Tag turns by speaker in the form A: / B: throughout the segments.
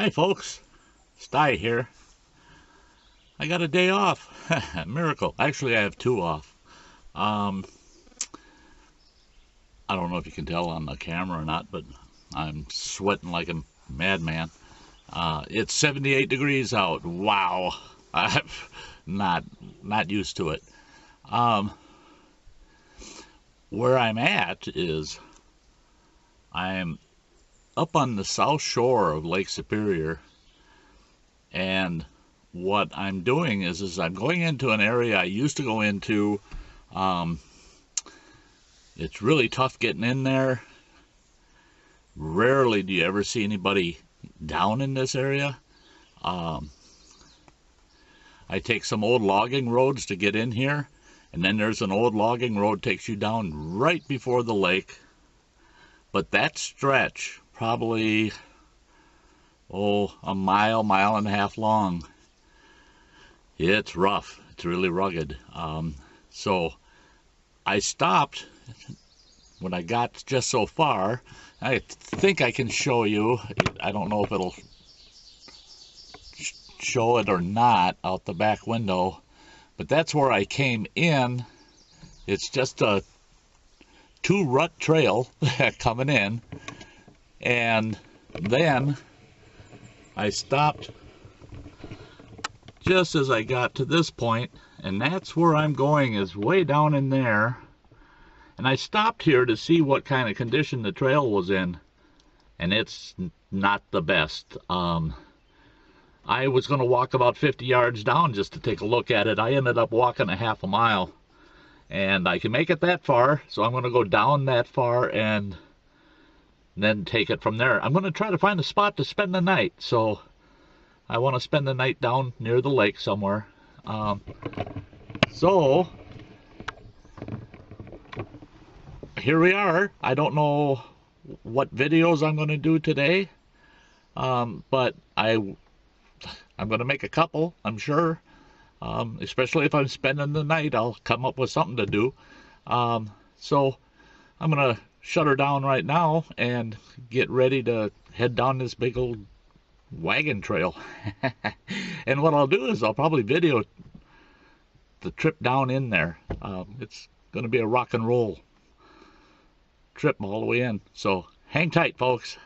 A: Hi folks, Sty here. I got a day off. Miracle. Actually, I have two off. I don't know if you can tell on the camera or not, but I'm sweating like a madman. It's 78 degrees out. Wow. I'm not used to it. Where I'm at is I'm up on the south shore of Lake Superior, and what I'm doing is I'm going into an area I used to go into. It's really tough getting in there. Rarely do you ever see anybody down in this area. I take some old logging roads to get in here, and then there's an old logging road takes you down right before the lake. But that stretch, probably a mile and a half long, it's rough. It's really rugged. So I stopped when I got just so far. I think I can show you. I don't know if it'll show it or not out the back window, but that's where I came in. It's just a two rut trail coming in, and then I stopped just as I got to this point, and that's where I'm going, is way down in there. And I stopped here to see what kind of condition the trail was in, and it's not the best. I was going to walk about 50 yards down just to take a look at it. I ended up walking a half a mile, and I can make it that far, so I'm going to go down that far and then take it from there. I'm going to try to find a spot to spend the night, so I want to spend the night down near the lake somewhere. So here we are. I don't know what videos I'm going to do today, but I'm going to make a couple, I'm sure. Especially if I'm spending the night, I'll come up with something to do. So I'm going to shut her down right now and get ready to head down this big old wagon trail. And what I'll do is I'll probably video the trip down in there. It's going to be a rock and roll trip all the way in. So hang tight, folks.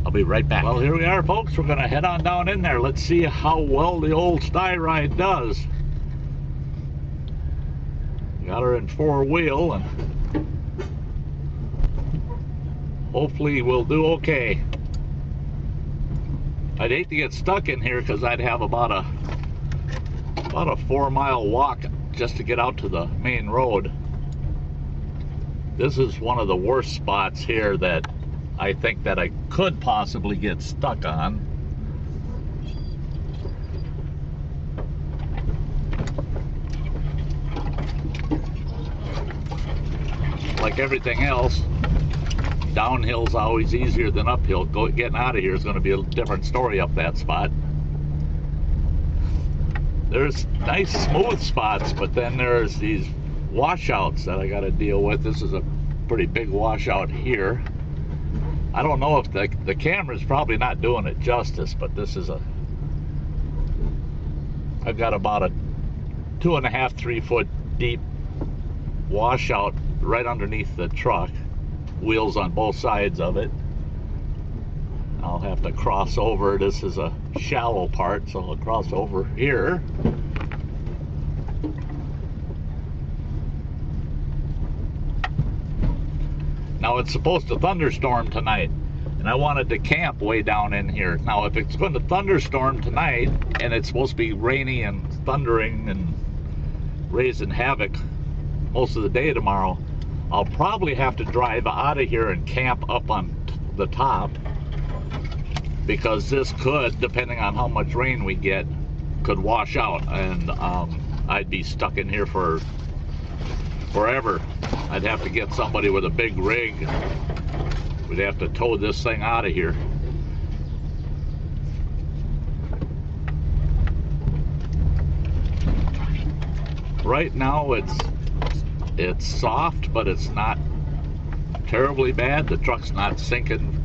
A: I'll be right back. Well, here we are, folks. We're going to head on down in there. Let's see how well the old Sty ride does. Got her in 4-wheel, and hopefully we'll do okay. I'd hate to get stuck in here because I'd have about a 4-mile walk just to get out to the main road. This is one of the worst spots here that I think that I could possibly get stuck on. Like everything else, downhill's always easier than uphill. Getting out of here is going to be a different story up that spot. There's nice smooth spots, but then there's these washouts that I got to deal with. This is a pretty big washout here. I don't know if the camera's probably not doing it justice, but this is I've got about a 2.5, 3 foot deep washout right underneath the truck, wheels on both sides of it. I'll have to cross over. This is a shallow part, so I'll cross over here. Now it's supposed to thunderstorm tonight, and I wanted to camp way down in here. Now if it's going to thunderstorm tonight, and it's supposed to be rainy and thundering and raising havoc most of the day tomorrow, I'll probably have to drive out of here and camp up on the top, because this could, depending on how much rain we get, could wash out, and I'd be stuck in here for forever. I'd have to get somebody with a big rig. We'd have to tow this thing out of here. Right now it's soft, but it's not terribly bad. The truck's not sinking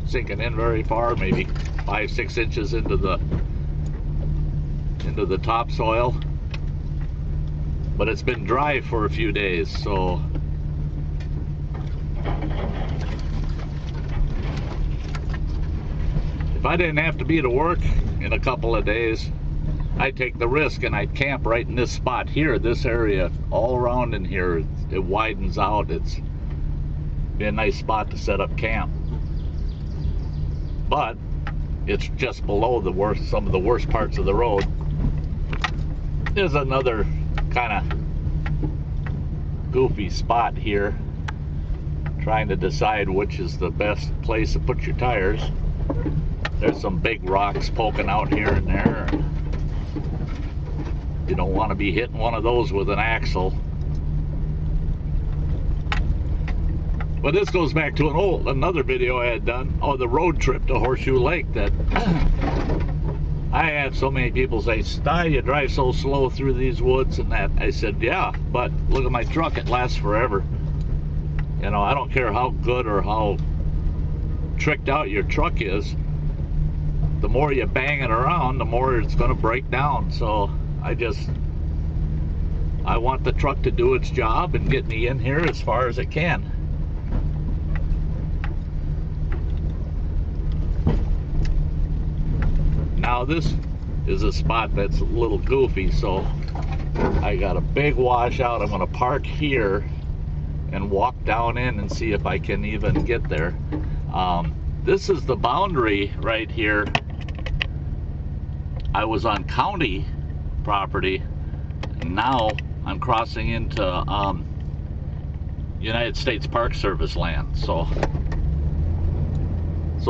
A: sinking in very far, maybe 5-6 inches into the topsoil. But it's been dry for a few days, so if I didn't have to be to work in a couple of days, I'd take the risk and I'd camp right in this spot here, this area, all around in here. It widens out. It's be a nice spot to set up camp. But it's just below the worst, some of the worst parts of the road. There's another kind of goofy spot here, trying to decide which is the best place to put your tires. There's some big rocks poking out here and there. You don't want to be hitting one of those with an axle. But this goes back to another video I had done, the road trip to Horseshoe Lake, that I had so many people say, "Sty, you drive so slow through these woods and that." I said, yeah, but look at my truck, it lasts forever. You know, I don't care how good or how tricked out your truck is, the more you bang it around, the more it's going to break down. So I want the truck to do its job and get me in here as far as it can. Now this is a spot that's a little goofy, so I got a big washout. I'm going to park here and walk down in and see if I can even get there. This is the boundary right here. I was on county property, and now I'm crossing into United States Park Service land. So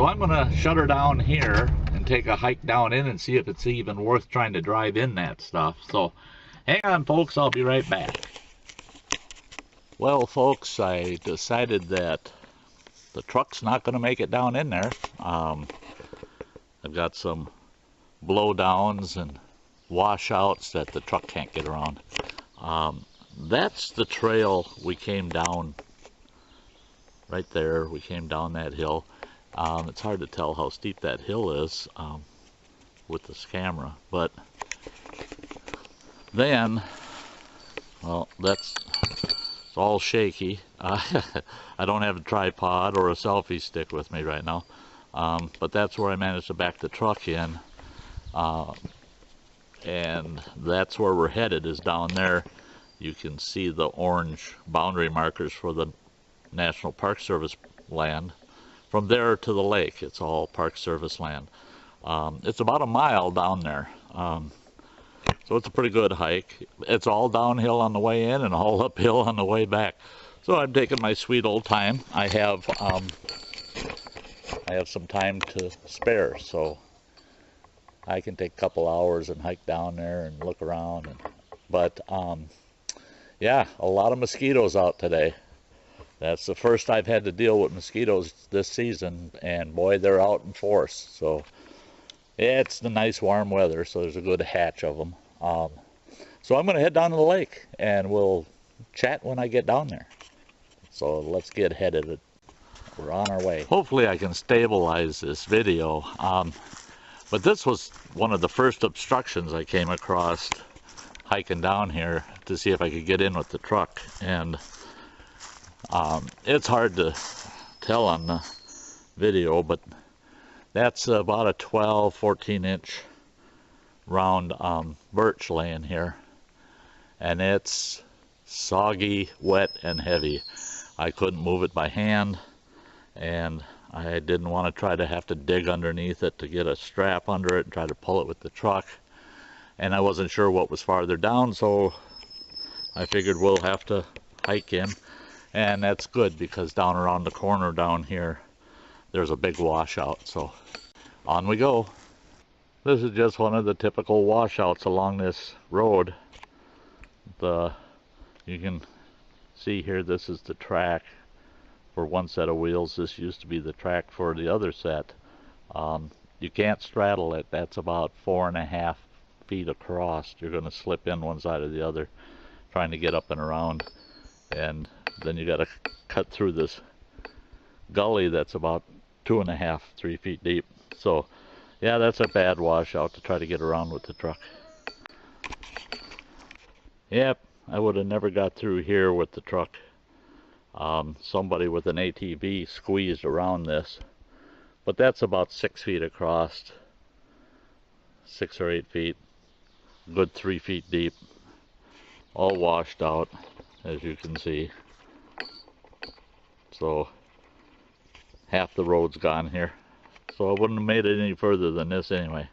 A: I'm going to shut her down here and take a hike down in and see if it's even worth trying to drive in that stuff. So hang on, folks, I'll be right back. Well, folks, I decided that the truck's not going to make it down in there. I've got some blowdowns and washouts that the truck can't get around. That's the trail we came down right there. We came down that hill. It's hard to tell how steep that hill is with this camera, but then, well, it's all shaky. I don't have a tripod or a selfie stick with me right now, but that's where I managed to back the truck in, and that's where we're headed, is down there. You can see the orange boundary markers for the National Park Service land. From there to the lake, it's all Park Service land. It's about a mile down there, so it's a pretty good hike. It's all downhill on the way in and all uphill on the way back. So I'm taking my sweet old time. I have some time to spare, so I can take a couple hours and hike down there and look around. But yeah, a lot of mosquitoes out today. That's the first I've had to deal with mosquitoes this season, and boy, they're out in force. So yeah, it's the nice warm weather, so there's a good hatch of them. So I'm going to head down to the lake, and we'll chat when I get down there. So let's get headed. We're on our way. Hopefully I can stabilize this video. But this was one of the first obstructions I came across hiking down here to see if I could get in with the truck. And it's hard to tell on the video, but that's about a 14 inch round birch laying here, and it's soggy, wet, and heavy. I couldn't move it by hand, and I didn't want to try to have to dig underneath it to get a strap under it and try to pull it with the truck, and I wasn't sure what was farther down, so I figured we'll have to hike in. And that's good, because down around the corner down here there's a big washout. So on we go. This is just one of the typical washouts along this road. You can see here, this is the track for one set of wheels. This used to be the track for the other set. You can't straddle it. That's about 4.5 feet across. You're going to slip in one side or the other trying to get up and around, and then you got to cut through this gully that's about 2.5, 3 feet deep. So yeah, that's a bad washout to try to get around with the truck. Yep, I would have never got through here with the truck. Somebody with an ATV squeezed around this, but that's about 6 feet across, 6 or 8 feet, good 3 feet deep, all washed out, as you can see. So half the road's gone here, so I wouldn't have made it any further than this anyway.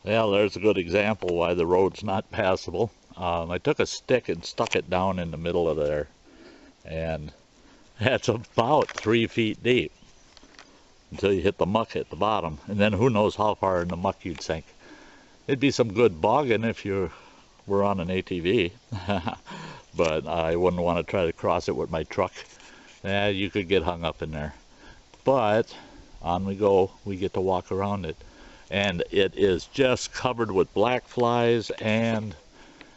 A: Well, there's a good example why the road's not passable. I took a stick and stuck it down in the middle of there, and that's about 3 feet deep until you hit the muck at the bottom, and then who knows how far in the muck you'd sink. It'd be some good bogging if you were on an ATV, but I wouldn't want to try to cross it with my truck. You could get hung up in there. But on we go, we get to walk around it, and it is just covered with black flies and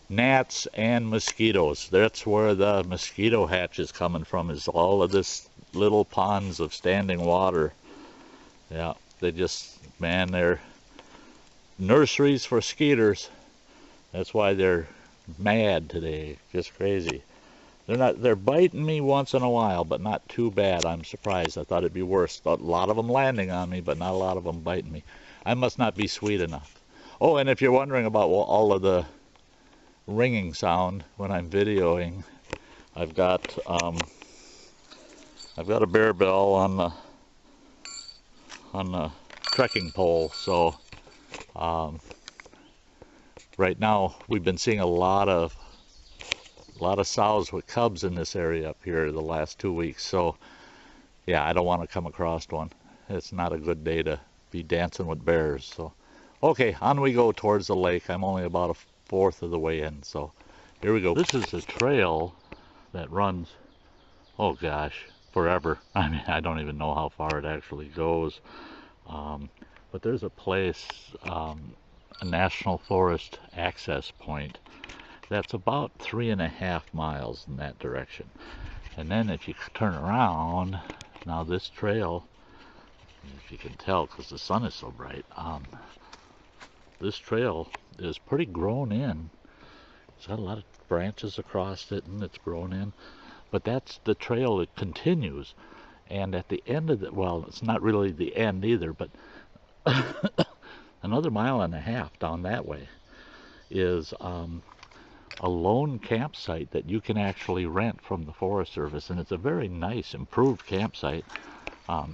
A: gnats and mosquitoes. That's where the mosquito hatch is coming from, is all of this little ponds of standing water. Yeah, they just, man, they're nurseries for skeeters. That's why they're mad today, just crazy. They're biting me once in a while, but not too bad. I'm surprised. I thought it'd be worse. A lot of them landing on me, but not a lot of them biting me. I must not be sweet enough. Oh, and if you're wondering about all of the ringing sound when I'm videoing, I've got a bear bell on the trekking pole. So right now we've been seeing a lot of sows with cubs in this area up here the last 2 weeks. So yeah, I don't want to come across one. It's not a good day to be dancing with bears. So okay, on we go towards the lake. I'm only about a fourth of the way in, so here we go. This is a trail that runs, oh gosh, forever. I mean, I don't even know how far it actually goes, but there's a place, a national forest access point that's about 3.5 miles in that direction. And then if you turn around, now this trail, if you can tell because the sun is so bright, this trail is pretty grown in. It's got a lot of branches across it and it's grown in, but that's the trail that continues. And at the end of the, well, it's not really the end either, but another 1.5 miles down that way is a lone campsite that you can actually rent from the Forest Service, and it's a very nice improved campsite.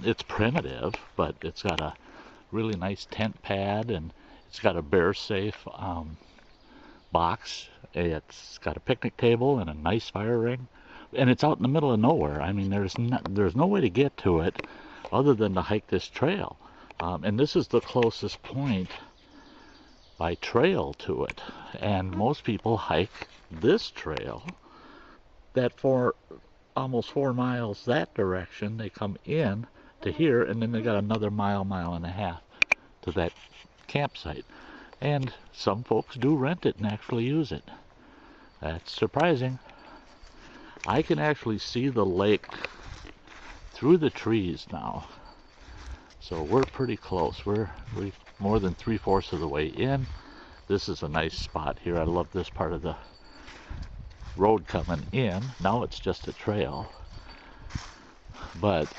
A: It's primitive, but it's got a really nice tent pad, and it's got a bear safe box. It's got a picnic table and a nice fire ring, and it's out in the middle of nowhere. I mean, there's no way to get to it other than to hike this trail, and this is the closest point by trail to it. And most people hike this trail that for almost 4 miles that direction. They come in to here, and then they got another 1.5 miles to that campsite. And some folks do rent it and actually use it. That's surprising. I can actually see the lake through the trees now. So we're pretty close. We're more than 3/4 of the way in. This is a nice spot here. I love this part of the road coming in. Now it's just a trail, but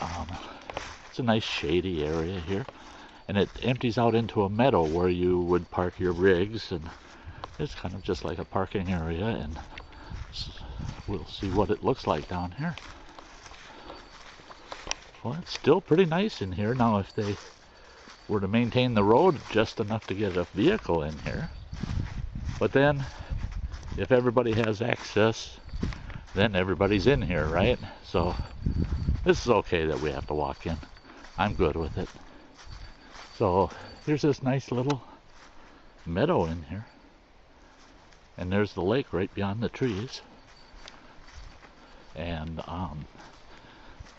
A: it's a nice shady area here, and it empties out into a meadow where you would park your rigs, and it's kind of just like a parking area, and we'll see what it looks like down here. Well, it's still pretty nice in here. Now if they were to maintain the road just enough to get a vehicle in here, but then if everybody has access, then everybody's in here, right? So this is okay that we have to walk in. I'm good with it. So here's this nice little meadow in here, and there's the lake right beyond the trees. And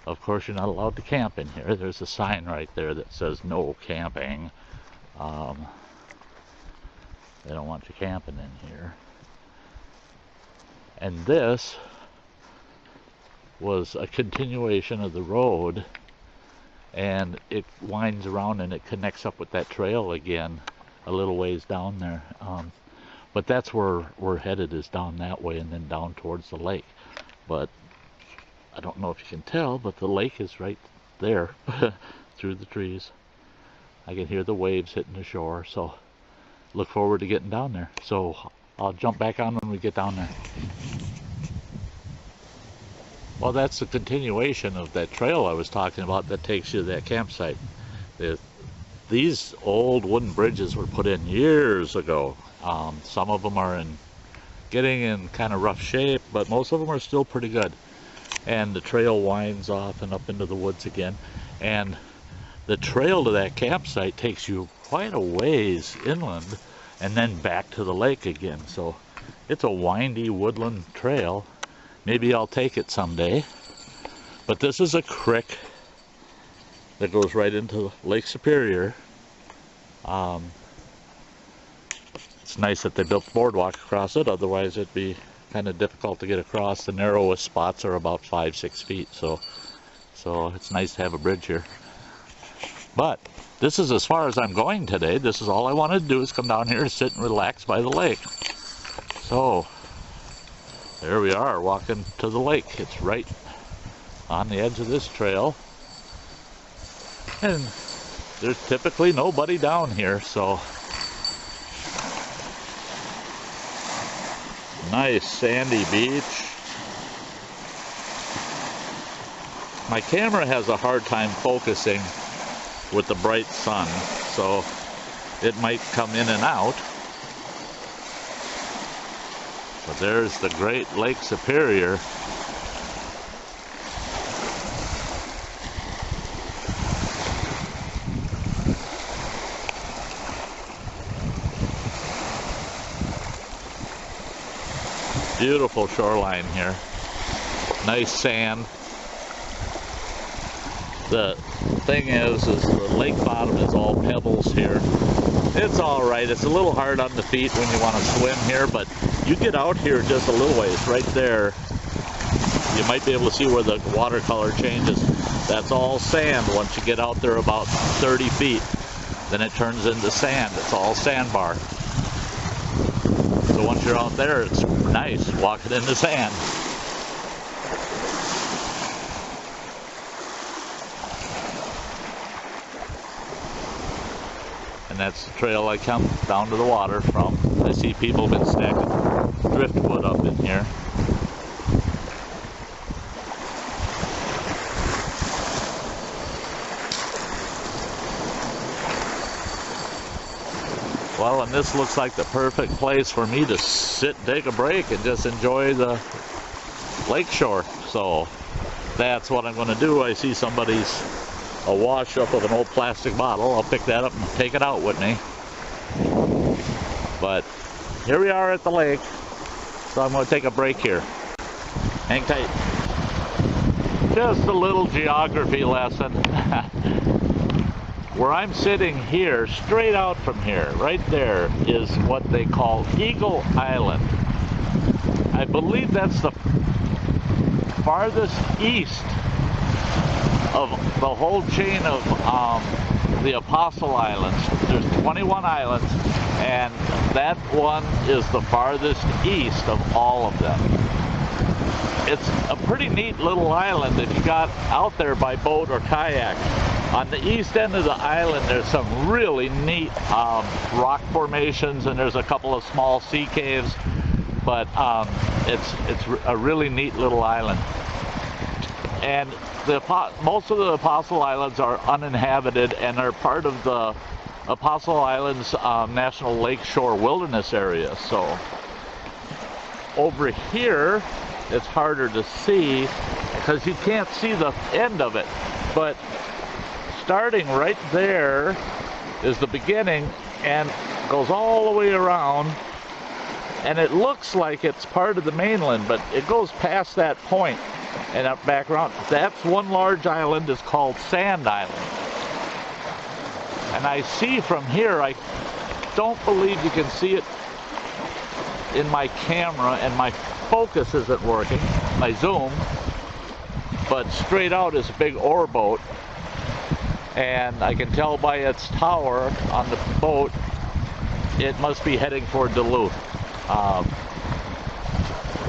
A: of course, you're not allowed to camp in here. There's a sign right there that says no camping. They don't want you camping in here. And this was a continuation of the road and it winds around and it connects up with that trail again a little ways down there. But that's where we're headed, is down that way and then down towards the lake. But I don't know if you can tell, but the lake is right there through the trees. I can hear the waves hitting the shore, so look forward to getting down there. So I'll jump back on when we get down there. Well, that's the continuation of that trail I was talking about that takes you to that campsite. These old wooden bridges were put in years ago. Some of them are getting in kind of rough shape, but most of them are still pretty good. And the trail winds off and up into the woods again. And the trail to that campsite takes you quite a ways inland and then back to the lake again. So it's a windy woodland trail. Maybe I'll take it someday. But this is a creek that goes right into Lake Superior. It's nice that they built the boardwalk across it, otherwise it'd be kind of difficult to get across. The narrowest spots are about 5-6 feet, so it's nice to have a bridge here. But this is as far as I'm going today. This is all I wanted to do, is come down here and sit and relax by the lake. So there we are, walking to the lake. It's right on the edge of this trail, and there's typically nobody down here, so nice sandy beach. My camera has a hard time focusing with the bright sun, so it might come in and out. But there's the Great Lake Superior. Beautiful shoreline here. Nice sand. The thing is the lake bottom is all pebbles here. It's alright. It's a little hard on the feet when you want to swim here, but you get out here just a little ways, right there. You might be able to see where the watercolor changes. That's all sand once you get out there about 30 feet. Then it turns into sand. It's all sandbar. So once you're out there, it's nice walking in the sand. And that's the trail I come down to the water from. I see people have been stacking driftwood up in here. Well, and this looks like the perfect place for me to sit and take a break and just enjoy the lake shore. So that's what I'm going to do. I see somebody's a wash up of an old plastic bottle. I'll pick that up and take it out with me. But here we are at the lake, so I'm going to take a break here. Hang tight. Just a little geography lesson. Where I'm sitting here, straight out from here, right there, is what they call Eagle Island. I believe that's the farthest east of the whole chain of the Apostle Islands. There's 21 islands, and that one is the farthest east of all of them. It's a pretty neat little island if you got out there by boat or kayak. On the east end of the island, there's some really neat rock formations, and there's a couple of small sea caves, but it's a really neat little island. And most of the Apostle Islands are uninhabited and are part of the Apostle Islands National Lakeshore Wilderness Area. So over here, it's harder to see because you can't see the end of it, but starting right there is the beginning and goes all the way around, and it looks like it's part of the mainland, but it goes past that point and up back around. That's one large island, is called Sand Island. And I see from here, I don't believe you can see it in my camera, and my focus isn't working, my zoom, but straight out is a big oar boat. and I can tell by its tower on the boat it must be heading for Duluth.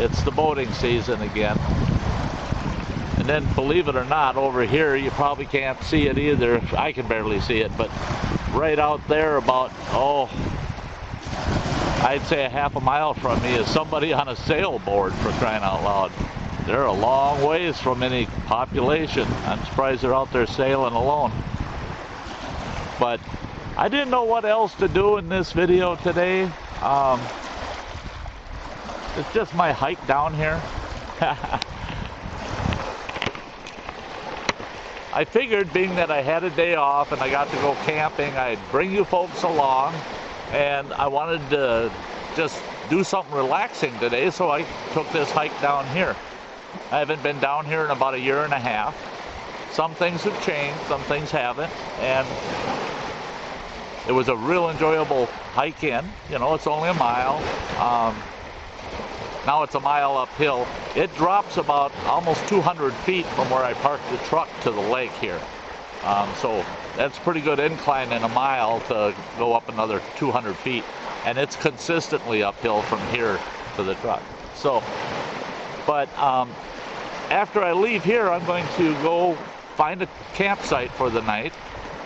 A: It's the boating season again. And then, believe it or not, over here you probably can't see it either. I can barely see it, but right out there about, I'd say a half a mile from me is somebody on a sailboard, for crying out loud. They're a long ways from any population. I'm surprised they're out there sailing alone. But I didn't know what else to do in this video today. It's just my hike down here. I figured, being that I had a day off and I got to go camping, I'd bring you folks along, and I wanted to just do something relaxing today, so I took this hike down here. I haven't been down here in about a year and a half. Some things have changed, some things haven't, and it was a real enjoyable hike in. You know, it's only a mile. Now it's a mile uphill. It drops about almost 200 feet from where I parked the truck to the lake here. So that's pretty good incline in a mile to go up another 200 feet. And it's consistently uphill from here to the truck. So, but after I leave here, I'm going to go find a campsite for the night.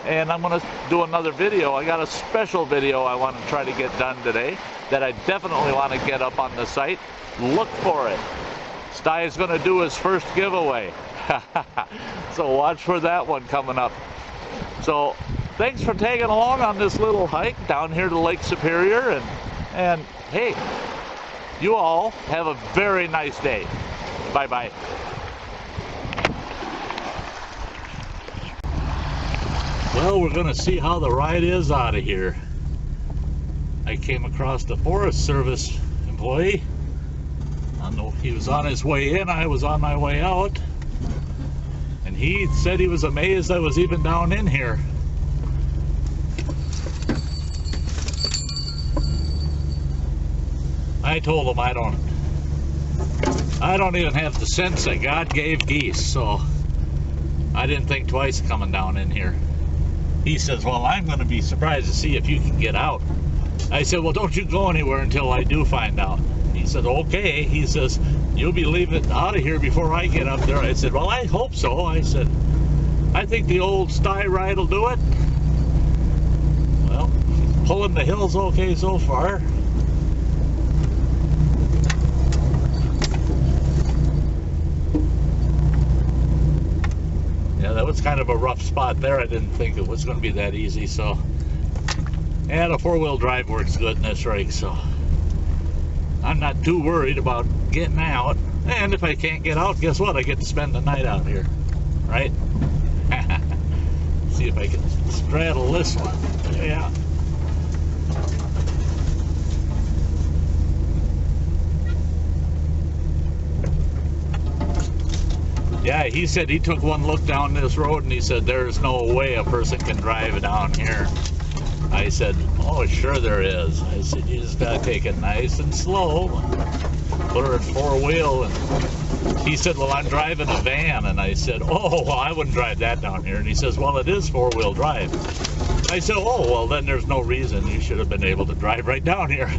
A: And I'm going to do another video. I got a special video I want to try to get done today that I definitely want to get up on the site. Look for it. Sty is going to do his first giveaway. So watch for that one coming up. So thanks for tagging along on this little hike down here to Lake Superior. And hey, you all have a very nice day. Bye-bye. Well, we're going to see how the ride is out of here. I came across the Forest Service employee. I don't know if he was on his way in, I was on my way out. And he said he was amazed I was even down in here. I told him I don't even have the sense that God gave geese, so I didn't think twice coming down in here. He says, well, I'm going to be surprised to see if you can get out. I said, well, don't you go anywhere until I do find out. He said, okay. He says, you'll be leaving out of here before I get up there. I said, well, I hope so. I said, I think the old Sty ride will do it. Well, pulling the hills okay so far. Yeah, that was kind of a rough spot there. I didn't think it was going to be that easy, so. Yeah, the four-wheel drive works good in this rig, so I'm not too worried about getting out. And if I can't get out, guess what? I get to spend the night out here, right? See if I can straddle this one. Yeah. Yeah, he said he took one look down this road and he said there's no way a person can drive down here. I said, oh, sure there is. I said, you just gotta take it nice and slow. Put her in four-wheel. And he said, well, I'm driving a van. And I said, oh, well, I wouldn't drive that down here. And he says, well, it is four-wheel drive. I said, oh, well, then there's no reason you should have been able to drive right down here.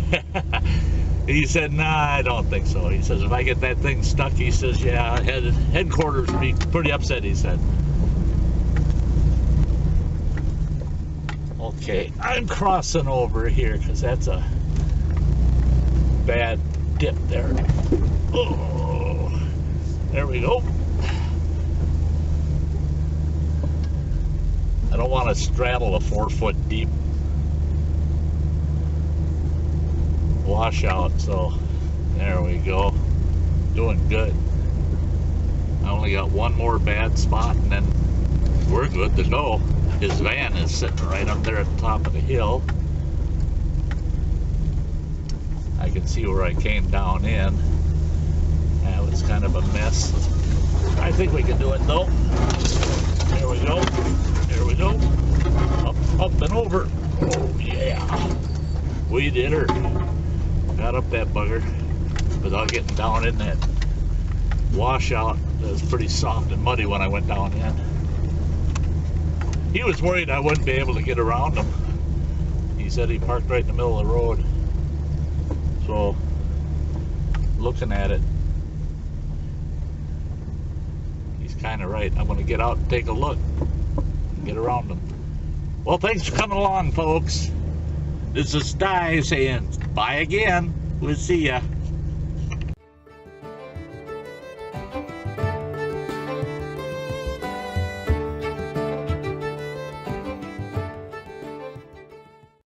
A: He said, nah, I don't think so. He says, if I get that thing stuck, he says, yeah, headquarters would be pretty upset, he said. Okay, I'm crossing over here because that's a bad dip there. Oh, there we go. I don't want to straddle a 4-foot deep washout, so there we go. Doing good. I only got one more bad spot and then we're good to go. His van is sitting right up there at the top of the hill. I can see where I came down in. That was kind of a mess. I think we can do it though. There we go. There we go. Up and over. Oh yeah. We did her. Got up that bugger without getting down in that washout. It was pretty soft and muddy when I went down in. He was worried I wouldn't be able to get around him. He said he parked right in the middle of the road. So, looking at it, he's kind of right. I'm going to get out and take a look and get around him. Well, thanks for coming along, folks. This is Di saying bye again. We'll see ya.